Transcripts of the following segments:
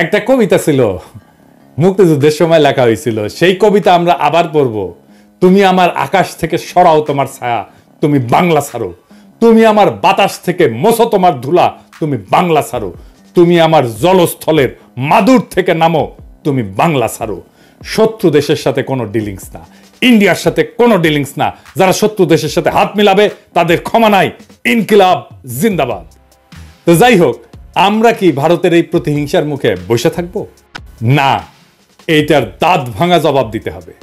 একটা কবিতা ছিল, মুক্তিযুদ্ধের সময় লেখা হয়েছিল, সেই কবিতা আমরা আবার পড়ব। তুমি আমার আকাশ থেকে সরাও তোমার ছায়া, তুমি বাংলা ছাড়ো। তুমি আমার বাতাস থেকে মোছো তোমার ধুলা, তুমি বাংলা ছাড়ো। তুমি আমার জলস্থলের মাদুর থেকে নামো, তুমি বাংলা ছাড়ো। শত্রু দেশের সাথে কোনো ডিলিংস না, ইন্ডিয়ার সাথে কোনো ডিলিংস না। যারা শত্রু দেশের সাথে হাত মিলাবে তাদের ক্ষমা নাই। ইনকিলাব জিন্দাবাদ। তো যাই হোক, আমরা কি ভারতের এই প্রতিহিংসার মুখে বসে থাকবো? না, এইটার দাঁত ভাঙা জবাব দিতে হবে।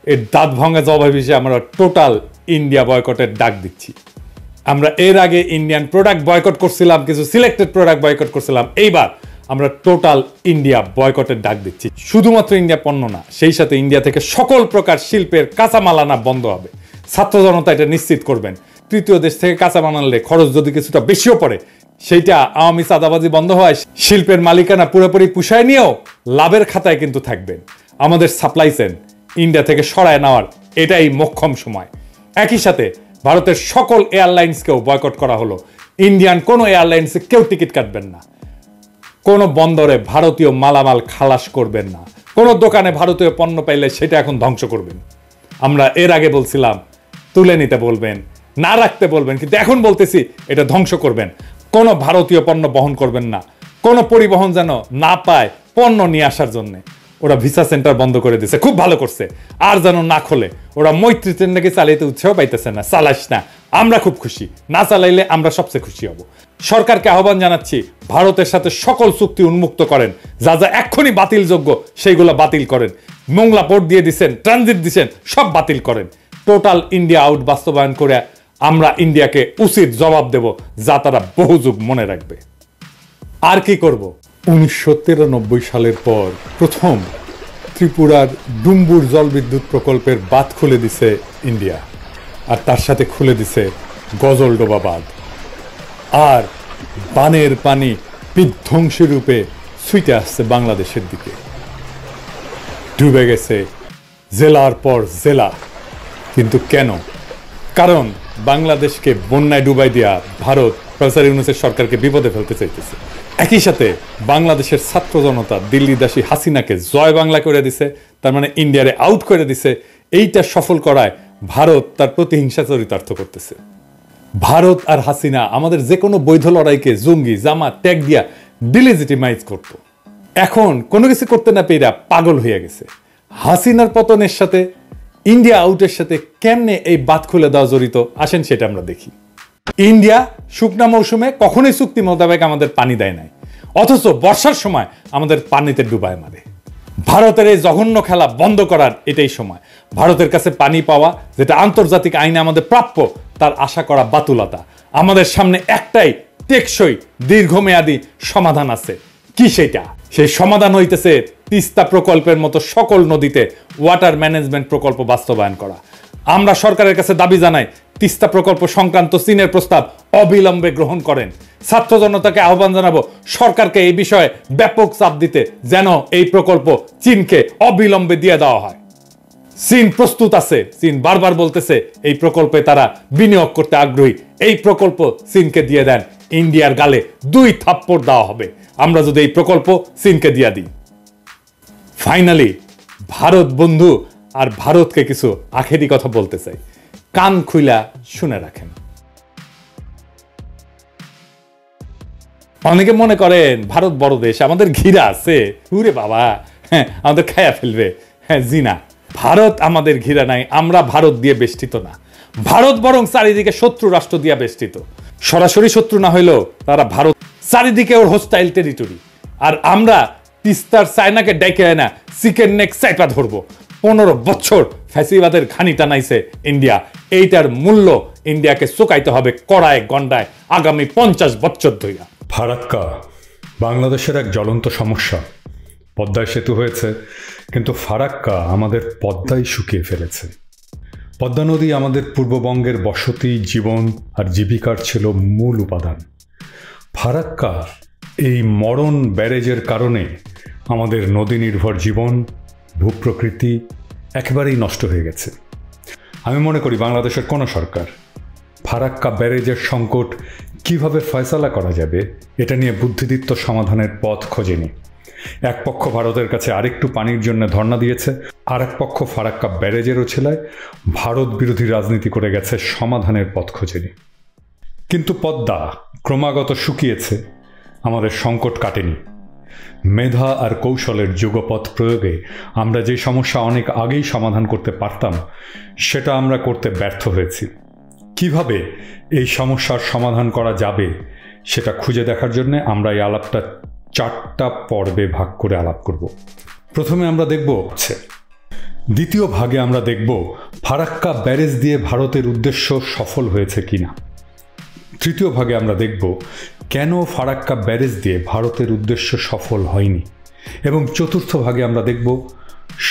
এর দাঁত ভাঙা জবাব হিসেবে আমরা টোটাল ইন্ডিয়া বয়কটের ডাক দিচ্ছি। আমরা এর আগে ইন্ডিয়ান প্রোডাক্ট বয়কট করছিলাম, কিছু সিলেক্টেড প্রোডাক্ট বয়কট করছিলাম। এইবার আমরা টোটাল ইন্ডিয়া বয়কটের ডাক দিচ্ছি। শুধুমাত্র ইন্ডিয়া পণ্য না, সেই সাথে ইন্ডিয়া থেকে সকল প্রকার শিল্পের কাঁচামাল আনা বন্ধ হবে। ছাত্র জনতা এটা নিশ্চিত করবেন। তৃতীয় দেশ থেকে কাঁচামাল আনলে খরচ যদি কিছুটা বেশিও পড়ে, সেইটা আওয়ামী চাঁদাবাজি বন্ধ হয়, শিল্পের মালিকানা পুরোপুরি পুষায় নিয়েও লাভের খাতায় কিন্তু থাকবেন। আমাদের সাপ্লাই চেইন ইন্ডিয়া থেকে সরায় নেওয়ার এটাই মোক্ষম সময়। একই সাথে ভারতের সকল এয়ারলাইন্সকেও বয়কট করা হলো। ইন্ডিয়ান কোনো এয়ারলাইন্সে কেউ টিকিট কাটবেন না। কোনো বন্দরে ভারতীয় মালামাল খালাস করবেন না। কোনো দোকানে ভারতীয় পণ্য পাইলে সেটা এখন ধ্বংস করবেন। আমরা এর আগে বলছিলাম তুলে নিতে বলবেন, না রাখতে বলবেন, কিন্তু এখন বলতেছি এটা ধ্বংস করবেন। কোনো ভারতীয় পণ্য বহন করবেন না। কোনো পরিবহন যেন না পায় পণ্য নিয়ে আসার জন্য। ওরা ভিসা সেন্টার বন্ধ করে দিছে, খুব ভালো করছে। আর যেন না খোলে। ওরা মৈত্রী ট্রেন নাকি চালাইতে উৎসাহ পাইতেছে না, চালাইস না। আমরা খুব খুশি, না চালাইলে আমরা সবচেয়ে খুশি হব। সরকারকে আহ্বান জানাচ্ছি, ভারতের সাথে সকল চুক্তি উন্মুক্ত করেন। যা যা এক্ষুনি বাতিলযোগ্য সেইগুলো বাতিল করেন। মোংলা পোর্ট দিয়ে দিচ্ছেন, ট্রানজিট দিচ্ছেন, সব বাতিল করেন। টোটাল ইন্ডিয়া আউট বাস্তবায়ন করে আমরা ইন্ডিয়াকে উচিত জবাব দেব, যা তারা বহু যুগ মনে রাখবে। আর কি করব? 1993 সালের পর প্রথম ত্রিপুরার ডুম্বুর জলবিদ্যুৎ প্রকল্পের বাঁধ খুলে দিছে ইন্ডিয়া, আর তার সাথে খুলে দিছে গজলডোবা বাঁধ। আর বানের পানি বিধ্বংসী রূপে ছুটে আসছে বাংলাদেশের দিকে। ডুবে গেছে জেলার পর জেলা। কিন্তু কেন? কারণ বাংলাদেশকে বন্যায় ডুবাই দিয়া ভারত প্রফেসর ইউনূসের সরকারকে বিপদে ফেলতে চাইতেছে। একই সাথে বাংলাদেশের ছাত্র জনতা দিল্লি দাসী হাসিনাকে জয় বাংলা করে দিছে, তার মানে ইন্ডিয়ারে আউট করে দিছে। এইটা সফল করায় ভারত তার প্রতিহিংসা চরিতার্থ করতেছে। ভারত আর হাসিনা আমাদের যে কোনো বৈধ লড়াইকে জঙ্গি, জামাত, ট্যাগ দিয়া ডিলেজিটিমাইজ করত। এখন কোনো কিছু করতে না পেরে পাগল হয়ে গেছে। হাসিনার পতনের সাথে ইন্ডিয়া আউটের সাথে কেমনে এই বাঁধ খুলে দেওয়া জড়িত, আসেন সেটা আমরা দেখি। ইন্ডিয়া শুকনা মৌসুমে কখনোই চুক্তি মোতাবেক আমাদের পানি দেয় নাই, অথচ বর্ষার সময় আমাদের পানিতে ডুবায় মারে। ভারতের এই জঘন্য খেলা বন্ধ করার এটাই সময়। ভারতের কাছে পানি পাওয়া, যেটা আন্তর্জাতিক আইনে আমাদের প্রাপ্য, তার আশা করা বাতুলতা। আমাদের সামনে একটাই টেকসই দীর্ঘমেয়াদী সমাধান আছে। কি সেটা? সেই সমাধান হইতেছে তিস্তা প্রকল্পের মতো সকল নদীতে ওয়াটার ম্যানেজমেন্ট প্রকল্প বাস্তবায়ন করা। আমরা সরকারের কাছে দাবি জানাই, তিস্তা প্রকল্প সংক্রান্ত চীনের প্রস্তাব অবিলম্বে গ্রহণ করেন। ছাত্র জনতাকে আহ্বান জানাবো সরকারকে এই বিষয়ে ব্যাপক চাপ দিতে, যেন এই প্রকল্প চীনকে অবিলম্বে দিয়ে দেওয়া হয়। চীন প্রস্তুত আছে। চীন বারবার বলতেছে এই প্রকল্পে তারা বিনিয়োগ করতে আগ্রহী। এই প্রকল্প চীনকে দিয়ে দেন, ইন্ডিয়ার গালে 2 থাপ্পড় দেওয়া হবে আমরা যদি এই প্রকল্প চীনকে দিয়ে দিই। ফাইনালি ভারত বন্ধু আর ভারতকে কিছু আখেরি কথা বলতে চাই, কান খুইলা শুনে রাখেন। অনেকে মনে করেন ভারত বড় দেশ, আমাদের ঘিরা আছে, উরে বাবা, হ্যাঁ আমাদের খায়া ফেলবে। হ্যাঁ জি না, ভারত আমাদের ঘিরা নাই, আমরা ভারত দিয়ে বেষ্টিত না। ভারত বরং চারিদিকে শত্রু রাষ্ট্র দিয়ে বেষ্টিত। সরাসরি শত্রু না হইলেও তারা ভারত চারিদিকে ওর হোস্টাইল টেরিটরি। আর আমরা তিস্তার চায়নাকে ডেকে না চিকেন নেক চাইপা ধরবো। 15 বছর ফ্যাসিবাদের ঘানি টানাইছে ইন্ডিয়া। এইটার মূল্য ইন্ডিয়াকে চুকাইতে হবে কড়ায় গন্ডায় আগামী 50 বছর ধইরা। ফারাক্কা বাংলাদেশের এক জ্বলন্ত সমস্যা। পদ্মায় সেতু হয়েছে, কিন্তু ফারাক্কা আমাদের পদ্মাই শুকিয়ে ফেলেছে। পদ্মা নদী আমাদের পূর্ববঙ্গের বসতি, জীবন আর জীবিকার ছিল মূল উপাদান। ফারাক্কা এই মরণ ব্যারেজের কারণে আমাদের নদী নির্ভর জীবন, ভূপ্রকৃতি একেবারেই নষ্ট হয়ে গেছে। আমি মনে করি বাংলাদেশের কোনো সরকার ফারাক্কা ব্যারেজের সংকট কিভাবে ফয়সালা করা যাবে এটা নিয়ে বুদ্ধিদীপ্ত সমাধানের পথ খোঁজেনি। এক পক্ষ ভারতের কাছে আরেকটু পানির জন্য ধর্ণা দিয়েছে, আর এক পক্ষ ফারাক্কা ব্যারেজের ওছিলায় ভারত বিরোধী রাজনীতি করে গেছে সমাধানের পথ খোঁজেনি। কিন্তু পদ্মা ক্রমাগত শুকিয়েছে, আমাদের সংকট কাটেনি। মেধা আর কৌশলের যুগপথ প্রয়োগে আমরা যে সমস্যা অনেক আগেই সমাধান করতে পারতাম, সেটা আমরা করতে ব্যর্থ হয়েছি। কিভাবে এই সমস্যার সমাধান করা যাবে সেটা খুঁজে দেখার জন্য আমরা এই আলাপটা 4টা পর্বে ভাগ করে আলাপ করব। প্রথমে আমরা দেখব দ্বিতীয় ভাগে আমরা দেখব ফারাক্কা ব্যারেজ দিয়ে ভারতের উদ্দেশ্য সফল হয়েছে কিনা। তৃতীয় ভাগে আমরা দেখব কেন ফারাক্কা ব্যারেজ দিয়ে ভারতের উদ্দেশ্য সফল হয়নি। এবং চতুর্থ ভাগে আমরা দেখব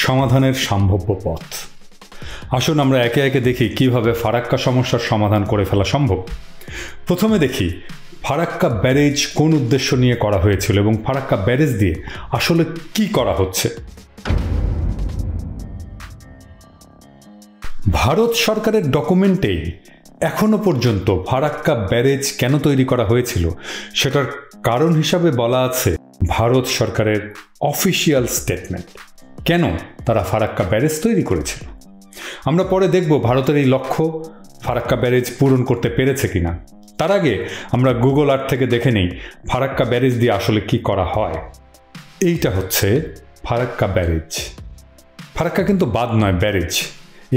সমাধানের সম্ভাব্য পথ। আসুন আমরা একে একে দেখি কিভাবে ফারাক্কা সমস্যার সমাধান করে ফেলা সম্ভব। প্রথমে দেখি ফারাক্কা ব্যারেজ কোন উদ্দেশ্য নিয়ে করা হয়েছিল এবং ফারাক্কা ব্যারেজ দিয়ে আসলে কি করা হচ্ছে। ভারত সরকারের ডকুমেন্টেই এখনো পর্যন্ত ফারাক্কা ব্যারেজ কেন তৈরি করা হয়েছিল সেটার কারণ হিসাবে বলা আছে ভারত সরকারের অফিসিয়াল স্টেটমেন্ট, কেন তারা ফারাক্কা ব্যারেজ তৈরি করেছিল। আমরা পরে দেখব ভারতের এই লক্ষ্য ফারাক্কা ব্যারেজ পূরণ করতে পেরেছে কিনা। তার আগে আমরা গুগল আর্থ থেকে দেখে নেই ফারাক্কা ব্যারেজ দিয়ে আসলে কি করা হয়। এইটা হচ্ছে ফারাক্কা ব্যারেজ। ফারাক্কা কিন্তু বাঁধ নয়, ব্যারেজ।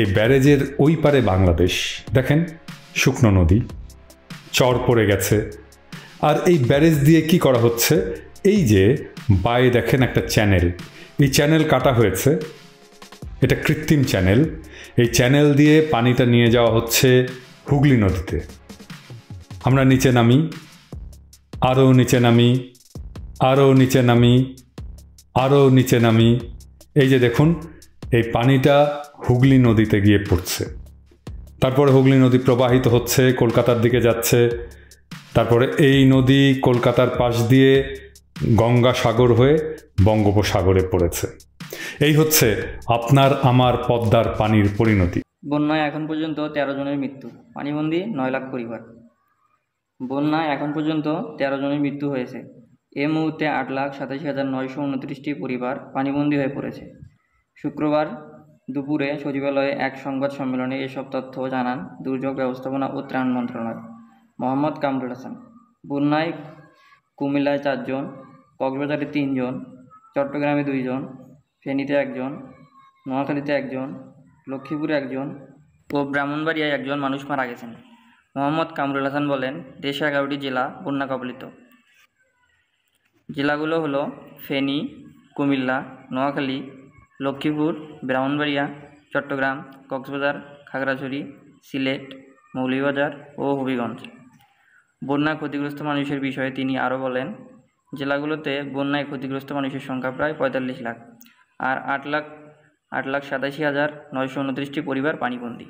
এই ব্যারেজের ওই পারে বাংলাদেশ, দেখেন শুকনো নদী, চর পড়ে গেছে। আর এই ব্যারেজ দিয়ে কি করা হচ্ছে, এই যে বায়ে দেখেন একটা চ্যানেল, এই চ্যানেল কাটা হয়েছে, এটা কৃত্রিম চ্যানেল। এই চ্যানেল দিয়ে পানিটা নিয়ে যাওয়া হচ্ছে হুগলি নদীতে। আমরা নিচে নামি, আরও নিচে নামি, আরও নিচে নামি, আরও নিচে নামি। এই যে দেখুন এই পানিটা হুগলি নদীতে গিয়ে পড়ছে। তারপরে হুগলি নদী প্রবাহিত হচ্ছে, কলকাতার দিকে যাচ্ছে। তারপরে এই নদী কলকাতার পাশ দিয়ে গঙ্গা সাগর হয়ে বঙ্গোপসাগরে পড়েছে। এই হচ্ছে আপনার আমার পদ্মার পানির পরিণতি। বন্যায় এখন পর্যন্ত 13 জনের মৃত্যু, পানিবন্দী 9 লাখ পরিবার। বন্যায় এখন পর্যন্ত 13 জনের মৃত্যু হয়েছে। এ মুহূর্তে 8,87,929টি পরিবার পানিবন্দী হয়ে পড়েছে। শুক্রবার দুপুরে সচিবালয়ে এক সংবাদ সম্মেলনে এসব তথ্য জানান দুর্যোগ ব্যবস্থাপনা ও ত্রাণ মন্ত্রণালয় মোহাম্মদ কামরুল হাসান। বন্যায় কুমিল্লায় 4 জন, কক্সবাজারে 3 জন, চট্টগ্রামে 2 জন, ফেনীতে 1 জন, নোয়াখালীতে 1 জন, লক্ষ্মীপুরে 1 জন ও ব্রাহ্মণবাড়িয়ায় 1 জন মানুষ মারা গেছেন। মোহাম্মদ কামরুল হাসান বলেন, দেশে 11টি জেলা বন্যা কবলিত। জেলাগুলো হলো ফেনী, কুমিল্লা, নোয়াখালী, লক্ষ্মীপুর, ব্রাহ্মণবাড়িয়া, চট্টগ্রাম, কক্সবাজার, খাগড়াছড়ি, সিলেট, মৌলভীবাজার ও হবিগঞ্জ। বন্যায় ক্ষতিগ্রস্ত মানুষের বিষয়ে তিনি আরও বলেন, জেলাগুলোতে বন্যায় ক্ষতিগ্রস্ত মানুষের সংখ্যা প্রায় 45 লাখ, আর 8,87,929টি পরিবার পানিবন্দী।